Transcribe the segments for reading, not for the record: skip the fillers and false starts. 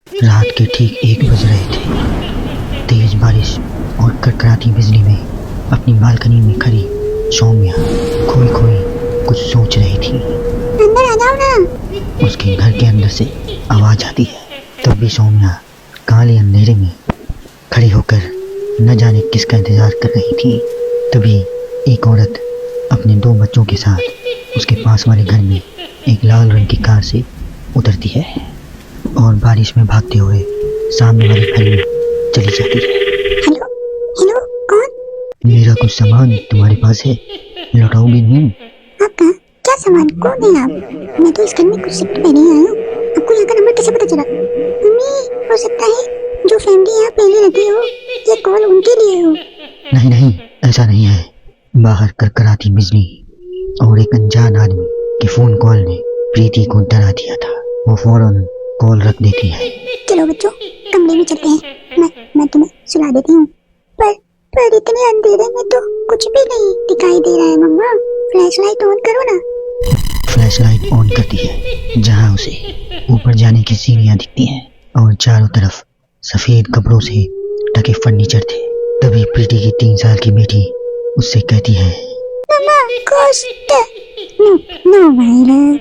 रात के ठीक 1 बज रहे थे। तेज बारिश और कड़कड़ाती बिजली में अपनी बालकनी में खड़ी सौम्या खोई खोई कुछ सोच रही थी। अंदर आ जाओ ना। उसके घर के अंदर से आवाज आती है। तब भी सौम्या काले अंधेरे में खड़ी होकर न जाने किसका इंतजार कर रही थी। तभी एक औरत अपने 2 बच्चों के साथ उसके पास वाले घर में एक लाल रंग की कार से उतरती है और बारिश में भागते हुए सामने वाले घर में चली जाती है। हेलो हेलो, कौन? मेरा कुछ सामान तुम्हारे पास है, लौटाओगे नहीं? आपका क्या सामान? कौन है आप? मैं तो इस घर में कुछ शिफ्ट में नहीं आई हूँ। आपको यहाँ का नंबर कैसे पता चला? मम्मी, हो सकता है जो फैमिली यहाँ पहले रहती हो ये कॉल उनके लिए हो। नहीं नहीं, ऐसा नहीं है। बाहर कड़कड़ाती बिजली और एक अनजान आदमी के फोन कॉल ने प्रीति को डरा दिया था। वो फौरन कॉल रख देती है। चलो बच्चों, कमरे में चलते हैं। मैं तुम्हें सुला देती हूँ। पर इतने अंधेरे में तो कुछ भी नहीं दिखाई दे रहा है। मम्मा, फ्लैशलाइट ऑन करो ना। फ्लैशलाइट ऑन करती है, जहाँ उसे ऊपर जाने की सीढ़ियाँ दिखती हैं और चारों तरफ सफेद कपड़ों से ढके फर्नीचर थे। तभी प्रीति की 3 साल की बेटी उससे कहती है, मम्मा, घोस्ट। नो भाई लव,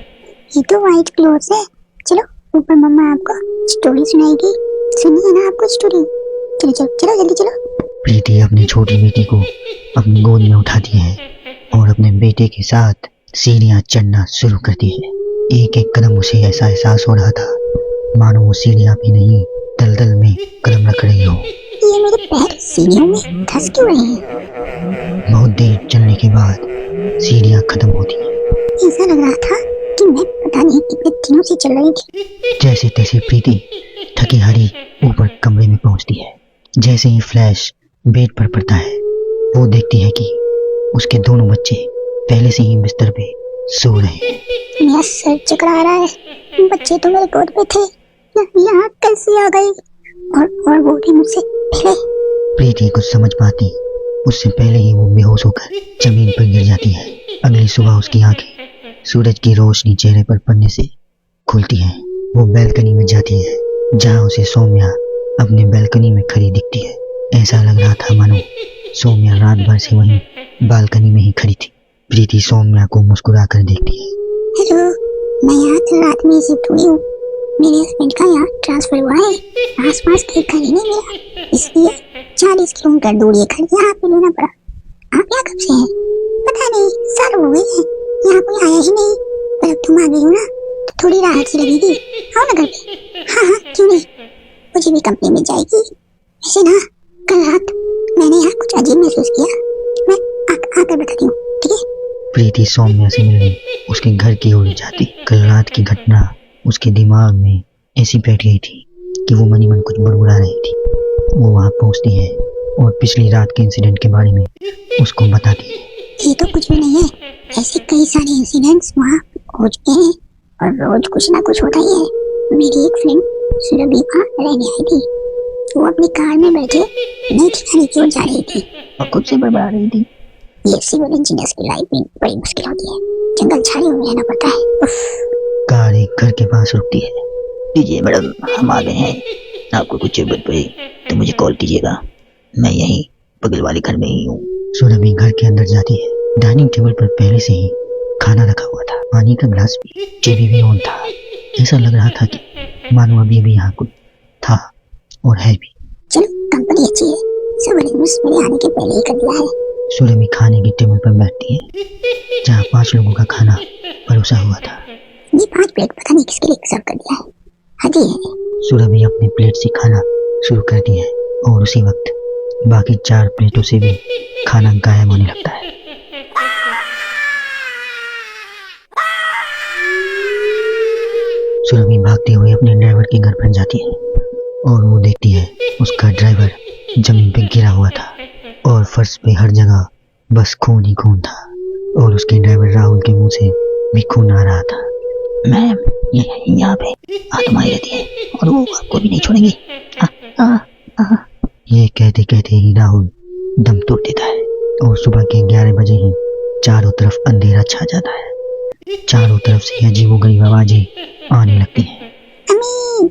ये तो व्हाइट क्लोथ्स है। चलो ऊपर, मम्मा आपको स्टोरी सुनाएगी। सुनिए ना आपको स्टोरी। चलो चलो चलो, जल्दी चलो। प्रीति अपनी छोटी बेटी को अपनी गोद में उठाती है और अपने बेटे के साथ सीढ़ियाँ चढ़ना शुरू करती है। एक एक कदम उसे ऐसा एहसास हो रहा था मानो वो सीढ़ियाँ भी नहीं दलदल में कदम रख रही हो। ये मेरे पैर सीढ़ियों में धंस क्यों रहे हैं? बहुत देर चलने के बाद सीढ़ियाँ खत्म होती हैं। ऐसा लग रहा था कि मैं पता नहीं कितने दिनों से चल रही थी। जैसे तैसे प्रीति थकी हारी ऊपर कमरे में पहुंचती है। जैसे ही फ्लैश बेड पर पड़ता है, वो देखती है कि उसके दोनों बच्चे पहले से ही बिस्तर पे सो रहे हैं। मेरा सर चकरा रहा है। बच्चे तो मेरे गोद में थे, यहाँ कैसे आ गए? और वो भी मुझसे पहले। प्रीति कुछ समझ पाती उससे पहले ही वो बेहोश होकर जमीन पर गिर जाती है। अगली सुबह उसकी आंखें सूरज की रोशनी चेहरे पर पड़ने से खुलती हैं। वो बैल्कनी में जाती है, जहाँ उसे सौम्या अपने बैल्कनी में खड़ी दिखती है। ऐसा लग रहा था मानो सौम्या रात भर से वहीं बालकनी में ही खड़ी थी। प्रीति सौम्या को मुस्कुरा कर देखती है। हेलो, मैं यहाँ कल रात में शिफ्ट हुई हूँ। मेरे हस्बैंड का यहाँ ट्रांसफर हुआ है। आसपास कहीं घर ही नहीं मिला, इसलिए 40 किलोमीटर दूर ये घर यहाँ पे लेना पड़ा। आप यहाँ कब से हैं? पता नहीं, साल हो गए हैं, यहाँ कोई आया ही नहीं। पर अब तुम आ गई हो ना, तो थोड़ी राहत सी लगेगी। आओ ना घर पे। हाँ, क्यों नहीं, मुझे भी कंपनी मिल जाएगी। वैसे ना, कल रात मैंने यहाँ कुछ अजीब महसूस किया। मैं आकर बताती हूँ, ठीक है? प्रीति सौम्या से मिलने उसके घर की ओर जाती। कल रात की घटना उसके दिमाग में ऐसी बैठ गई थी कि वो मनी मन कुछ बुड़बुड़ा रही थी। वो वहाँ पहुँचती है और पिछली रात के इंसिडेंट के बारे में उसको बताती है। ये तो कुछ भी नहीं है, ऐसे कई सारे इंसिडेंट्स वहाँ हो चुके हैं और रोज कुछ ना कुछ होता ही है। मेरी एक फ्रेंड सुरभि वहाँ रहने आई थी। वो अपनी कार में बैठे नई ठिकाने की ओर जा रही थी और खुद से बड़बड़ा रही थी। ये सिविल इंजीनियर्स की लाइफ में बड़ी मुश्किल होती है, जंगल झाड़ियों में रहना पड़ता है। कार एक घर के पास रुकती है। लीजिए मैडम, हम आ गए हैं। आपको कुछ जरूरत पड़े तो मुझे कॉल कीजिएगा, मैं यहीं बगल वाले घर में ही हूँ। सुरभि घर के अंदर जाती है। डाइनिंग टेबल पर पहले से ही खाना रखा हुआ था, पानी का ग्लास भी, टीवी भी ऑन था। ऐसा लग रहा था कि मानो अभी भी यहाँ कुछ था और है भी। चलो, कंपनी अच्छी है, सब अरेंजमेंट्स मेरे आने के पहले ही कर दिया है। सुरभि खाने की टेबल पर बैठती है, जहाँ 5 लोगों का खाना परोसा हुआ था। ये 5 प्लेट पता नहीं किसके लिए सर्व कर दिया है। हाँ जी है। सुरभि अपने प्लेट से खाना शुरू करती है और उसी वक्त बाकी 4 प्लेटों से भी खाना गायब होने लगता है। सुरभि भागते हुए अपने ड्राइवर के घर पर जाती है और वो देखती है उसका ड्राइवर जमीन पे गिरा हुआ था और फर्श पे हर जगह बस खून ही खून था और उसके ड्राइवर राहुल के मुंह से भी खून आ रहा था। मैम, यहाँ पे आत्माएं रहती है और वो आपको भी नहीं छोड़ेंगी। ये कहते कहते ही राहुल दम तोड़ देता है और सुबह के 11 बजे ही चारों तरफ अंधेरा छा जाता है। चारों तरफ से अजीबोगरीब आवाजें आने लगती हैं। अम्मी,